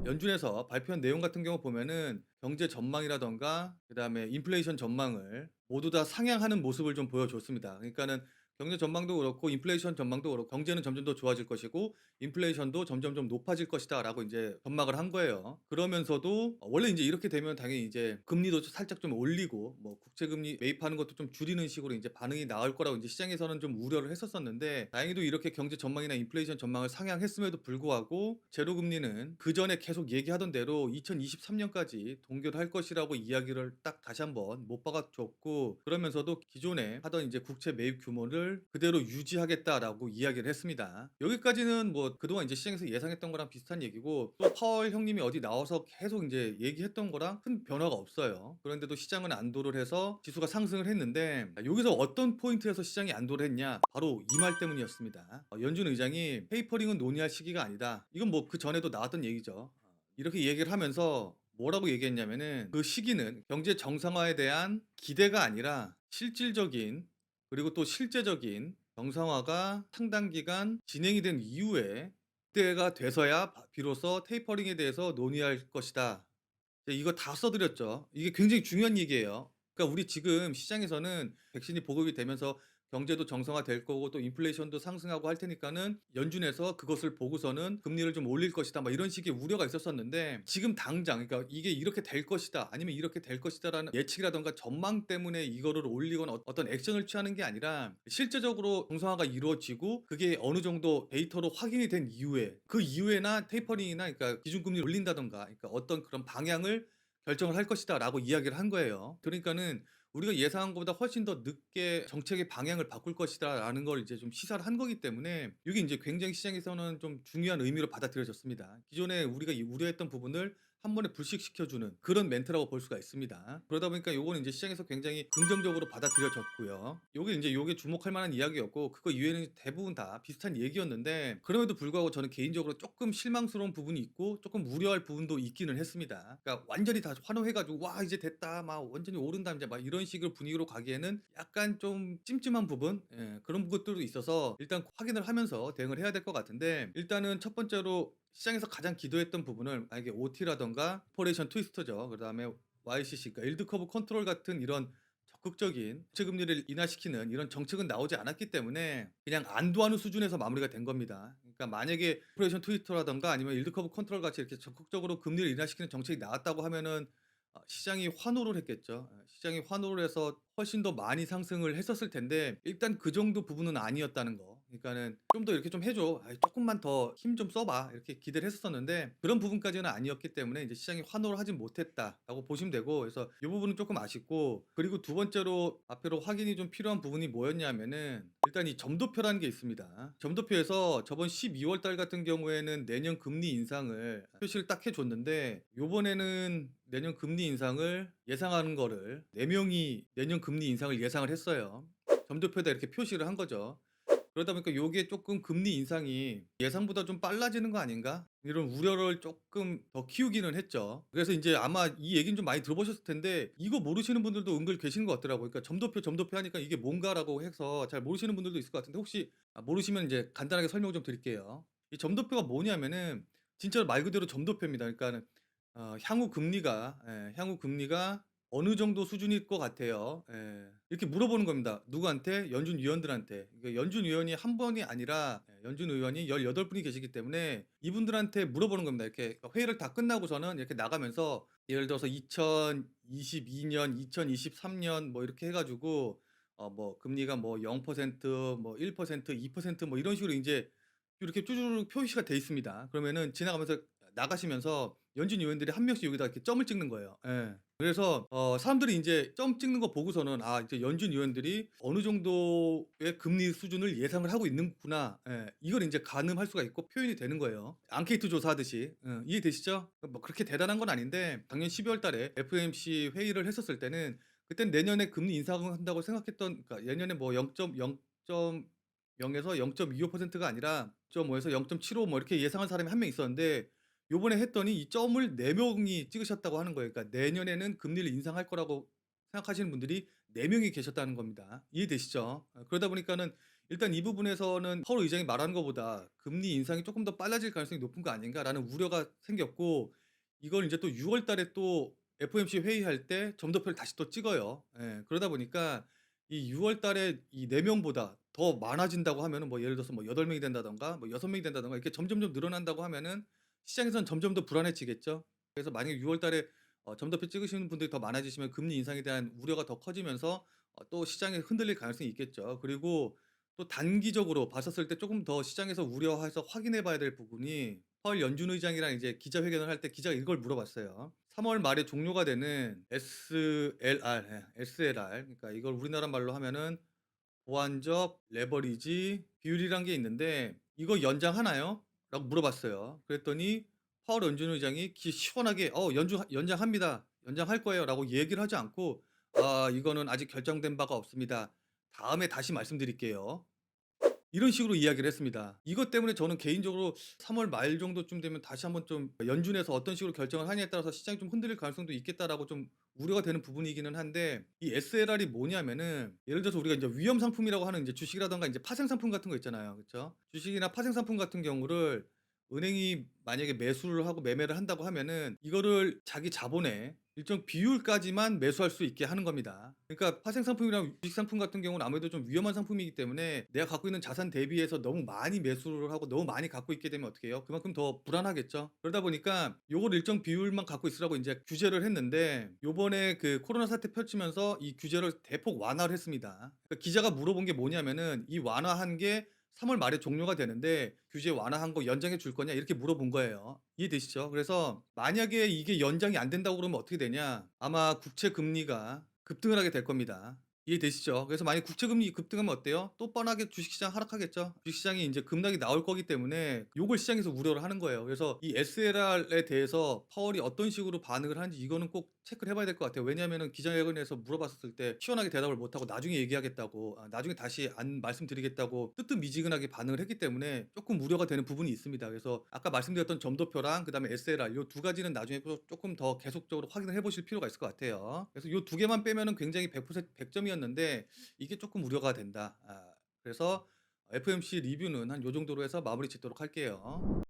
연준에서 발표한 내용 같은 경우 보면은 경제 전망이라든가 그다음에 인플레이션 전망을 모두 다 상향하는 모습을 좀 보여줬습니다. 그러니까는 경제 전망도 그렇고 인플레이션 전망도 그렇고 "경제는 점점 더 좋아질 것이고 인플레이션도 점점점 높아질 것이다."라고 인제 전망을 한 거예요. 그러면서도 원래 인제 이렇게 되면 당연히 이제 금리도 살짝 좀 올리고 뭐 국채 금리 매입하는 것도 좀 줄이는 식으로 인제 반응이 나올 거라고 인제 시장에서는 좀 우려를 했었었는데, 다행히도 이렇게 경제 전망이나 인플레이션 전망을 상향했음에도 불구하고 제로 금리는 그전에 계속 얘기하던 대로 2023 년까지 동결할 것이라고 이야기를 딱 다시 한번 못 박아 줬고, 그러면서도 기존에 하던 이제 국채 매입 규모를 그대로 유지하겠다라고 이야기를 했습니다. 여기까지는 뭐 그동안 이제 시장에서 예상했던 거랑 비슷한 얘기고, 또 파월 형님이 어디 나와서 계속 인제 얘기했던 거랑 큰 변화가 없어요. 그런데도 시장은 안도를 해서 지수가 상승을 했는데, 여기서 어떤 포인트에서 시장이 안도를 했냐? 바로 이 말 때문이었습니다. 연준 의장이 "테이퍼링은 논의할 시기가 아니다." 이건 뭐 그전에도 나왔던 얘기죠. 이렇게 얘기를 하면서 뭐라고 얘기했냐면은 그 시기는 경제 정상화에 대한 기대가 아니라 실질적인, 그리고 또 실제적인 정상화가 상당 기간 진행이 된 이후에 그때가 돼서야 비로소 테이퍼링에 대해서 논의할 것이다. 네, 이거 다 써 드렸죠. 이게 굉장히 중요한 얘기예요. 그러니까 우리 지금 시장에서는 백신이 보급이 되면서 경제도 정상화될 거고 또 인플레이션도 상승하고 할 테니까는 연준에서 그것을 보고서는 금리를 좀 올릴 것이다, 막 이런 식의 우려가 있었었는데, 지금 당장 그러니까 이게 이렇게 될 것이다 아니면 이렇게 될 것이다라는 예측이라든가 전망 때문에 이거를 올리거나 어떤 액션을 취하는 게 아니라 실제적으로 정상화가 이루어지고 그게 어느 정도 데이터로 확인이 된 이후에, 그 이후에나 테이퍼링이나 그러니까 기준금리를 올린다든가 그러니까 어떤 그런 방향을 결정을 할 것이다라고 이야기를 한 거예요. 그러니까는 우리가 예상한 것보다 훨씬 더 늦게 정책의 방향을 바꿀 것이다라는 걸 이제 좀 시사를 한 거기 때문에 이게 인제 굉장히 시장에서는 좀 중요한 의미로 받아들여졌습니다. 기존에 우리가 이 우려했던 부분을 한 번에 불식시켜 주는 그런 멘트라고 볼 수가 있습니다. 그러다 보니까 요거는 인제 시장에서 굉장히 긍정적으로 받아들여졌고요. 요게 인제 요게 주목할 만한 이야기였고, 그거 이외에는 대부분 다 비슷한 얘기였는데, 그럼에도 불구하고 저는 개인적으로 쪼끔 실망스러운 부분이 있고 쪼끔 우려할 부분도 있기는 했습니다. 그러니까 완전히 다 환호해 가지고 "와 이제 됐다. 막 완전히 오른다." 인제 막 이런 식의 분위기로 가기에는 약간 좀 찜찜한 부분, 그런 것들도 있어서 일단 확인을 하면서 대응을 해야 될 것 같은데, 일단은 첫 번째로 시장에서 가장 기도했던 부분을 만약에 OT라든가 코퍼레이션 트위스터죠. 그다음에 YCC, 그러니까 일드 커브 컨트롤 같은 이런 적극적인 국채 금리를 인하시키는 이런 정책은 나오지 않았기 때문에 그냥 안도하는 수준에서 마무리가 된 겁니다. 그러니까 만약에 코퍼레이션 트위스터라든가 아니면 일드 커브 컨트롤 같이 이렇게 적극적으로 금리를 인하시키는 정책이 나왔다고 하면은 시장이 환호를 했겠죠. 시장이 환호를 해서 훨씬 더 많이 상승을 했었을 텐데, 일단 그 정도 부분은 아니었다는 거. 그러니까는 '좀 더 이렇게 좀 해 줘. 아이 쪼끔만 더 힘 좀 써 봐.' 이렇게 기대를 했었었는데, 그런 부분까지는 아니었기 때문에 이제 시장이 환호를 하진 못했다라고 보시면 되고, 그래서 이 부분은 쪼끔 아쉽고, 그리고 두 번째로 앞으로 확인이 좀 필요한 부분이 뭐였냐면은 일단 이 점도표라는 게 있습니다. 점도표에서 저번 12월 달 같은 경우에는 내년 금리 인상을 표시를 딱 해 줬는데, 요번에는 내년 금리 인상을 예상하는 거를 4 명이 내년 금리 인상을 예상을 했어요. 점도표에다 이렇게 표시를 한 거죠. 그러다 보니까 요게 쪼끔 '금리 인상이 예상보다 좀 빨라지는 거 아닌가?' 이런 우려를 쪼끔 더 키우기는 했죠. 그래서 인제 아마 이 얘기는 좀 많이 들어보셨을 텐데, 이거 모르시는 분들도 은근 계시는 것 같더라고요. 그러니까 점도표 하니까 '이게 뭔가?'라고 해서 잘 모르시는 분들도 있을 것 같은데, 혹시 모르시면 인제 간단하게 설명을 좀 드릴게요. 이 점도표가 뭐냐면은 진짜 말 그대로 점도표입니다. 그러니까는 향후 금리가 어느 정도 수준일 것 같아요. 이렇게 물어보는 겁니다. 누구한테? 연준 위원들한테. 그러니까 연준 위원이 한 분이 아니라 연준 의원이 18 분이 계시기 때문에 이분들한테 물어보는 겁니다. 이렇게 회의를 다 끝나고서는 이렇게 나가면서 예를 들어서 2022 년, 2023년 뭐 이렇게 해 가지고 뭐 금리가 뭐 0%, 뭐 1%, 2% 뭐 이런 식으로 인제 이렇게 쭈루룩 표시가 돼 있습니다. 그러면은 지나가면서 나가시면서 연준 위원들이 한 명씩 여기다 이렇게 점을 찍는 거예요. 그래서 사람들이 인제 점 찍는 거 보고서는 '아 이제 연준 위원들이 어느 정도의 금리 수준을 예상을 하고 있는구나.' 이걸 인제 가늠할 수가 있고 표현이 되는 거예요. 앙케이트 조사하듯이. 이해되시죠? 뭐 그렇게 대단한 건 아닌데, 작년 12월 달에 FOMC 회의를 했었을 때는 그땐 내년에 금리 인상을 한다고 생각했던, 그러니까 내년에 뭐 0.0에서 0.25%가 아니라 0.5에서 0.75 뭐 이렇게 예상한 사람이 한 명 있었는데, 요번에 했더니 이 점을 4 명이 찍으셨다고 하는 거예요. 그러니까 내년에는 금리를 인상할 거라고 생각하시는 분들이 4 명이 계셨다는 겁니다. 이해되시죠? 그러다 보니까는 일단 이 부분에서는 파월 의장이 말하는 것보다 '금리 인상이 조금 더 빨라질 가능성이 높은 거 아닌가.'라는 우려가 생겼고, 이걸 인제 또 6월 달에 또 FOMC 회의할 때 점도표를 다시 또 찍어요. 예. 그러다 보니까 이 6월 달에 이 4 명보다 더 많아진다고 하면은, 뭐 예를 들어서 뭐 8 명이 된다든가 뭐 6 명이 된다든가 이렇게 점점점 늘어난다고 하면은 시장에서는 점점 더 불안해지겠죠. 그래서 만약에 6월 달에 점도표 찍으시는 분들이 더 많아지시면 금리 인상에 대한 우려가 더 커지면서 또 시장이 흔들릴 가능성이 있겠죠. 그리고 또 단기적으로 봤었을 때 조금 더 시장에서 우려해서 확인해 봐야 될 부분이, 파월 연준 의장이랑 이제 기자회견을 할 때 기자가 이걸 물어봤어요. 3월 말에 종료가 되는 SLR, SLR, 그러니까 이걸 우리나라 말로 하면은 보완적 레버리지 비율이란 게 있는데 "이거 연장하나요?" 라고 물어봤어요. 그랬더니 파월 연준 의장이 시원하게 연장합니다. 연장할 거예요."라고 얘기를 하지 않고 "아 이거는 아직 결정된 바가 없습니다. 다음에 다시 말씀드릴게요." 이런 식으로 이야기를 했습니다. 이것 때문에 저는 개인적으로 3월 말 정도쯤 되면 다시 한번 좀 연준에서 어떤 식으로 결정을 하냐에 따라서 시장이 좀 흔들릴 가능성도 있겠다라고 좀 우려가 되는 부분이기는 한데, 이 SLR이 뭐냐면은 예를 들어서 우리가 이제 위험 상품이라고 하는 이제 주식이라든가 이제 파생 상품 같은 거 있잖아요. 그쵸? 주식이나 파생 상품 같은 경우를 은행이 만약에 매수를 하고 매매를 한다고 하면은 이거를 자기 자본의 일정 비율까지만 매수할 수 있게 하는 겁니다. 그러니까 파생 상품이랑 주식 상품 같은 경우는 아무래도 좀 위험한 상품이기 때문에 내가 갖고 있는 자산 대비해서 너무 많이 매수를 하고 너무 많이 갖고 있게 되면 어떻게 해요? 그만큼 더 불안하겠죠. 그러다 보니까 요걸 일정 비율만 갖고 있으라고 인제 규제를 했는데, 요번에 그 코로나 사태 펼치면서 이 규제를 대폭 완화를 했습니다. 그러니까 기자가 물어본 게 뭐냐면은 "이 완화한 게 3월 말에 종료가 되는데 규제 완화한 거 연장해 줄 거냐?" 이렇게 물어본 거예요. 이해되시죠? 그래서 만약에 이게 연장이 안 된다고 그러면 어떻게 되냐? 아마 국채 금리가 급등을 하게 될 겁니다. 이해되시죠? 그래서 만약 국채 금리 급등하면 어때요? 또 뻔하게 주식시장 하락하겠죠. 주식시장이 인제 급락이 나올 거기 때문에 요걸 시장에서 우려를 하는 거예요. 그래서 이 SLR에 대해서 파월이 어떤 식으로 반응을 하는지 이거는 꼭 체크를 해 봐야 될 것 같아요. 왜냐하면은 기자회견에서 물어봤었을 때 시원하게 대답을 못 하고 나중에 얘기하겠다고, 나중에 다시 말씀드리겠다고 뜨뜻미지근하게 반응을 했기 때문에 쪼끔 우려가 되는 부분이 있습니다. 그래서 아까 말씀드렸던 점도표랑 그다음에 SLR 요 두 가지는 나중에 또 쪼끔 더 계속적으로 확인을 해 보실 필요가 있을 것 같아요. 그래서 요 두 개만 빼면은 굉장히 100% 100 점이었는데 이게 쪼끔 우려가 된다. 그래서 FOMC 리뷰는 한 요 정도로 해서 마무리 짓도록 할게요.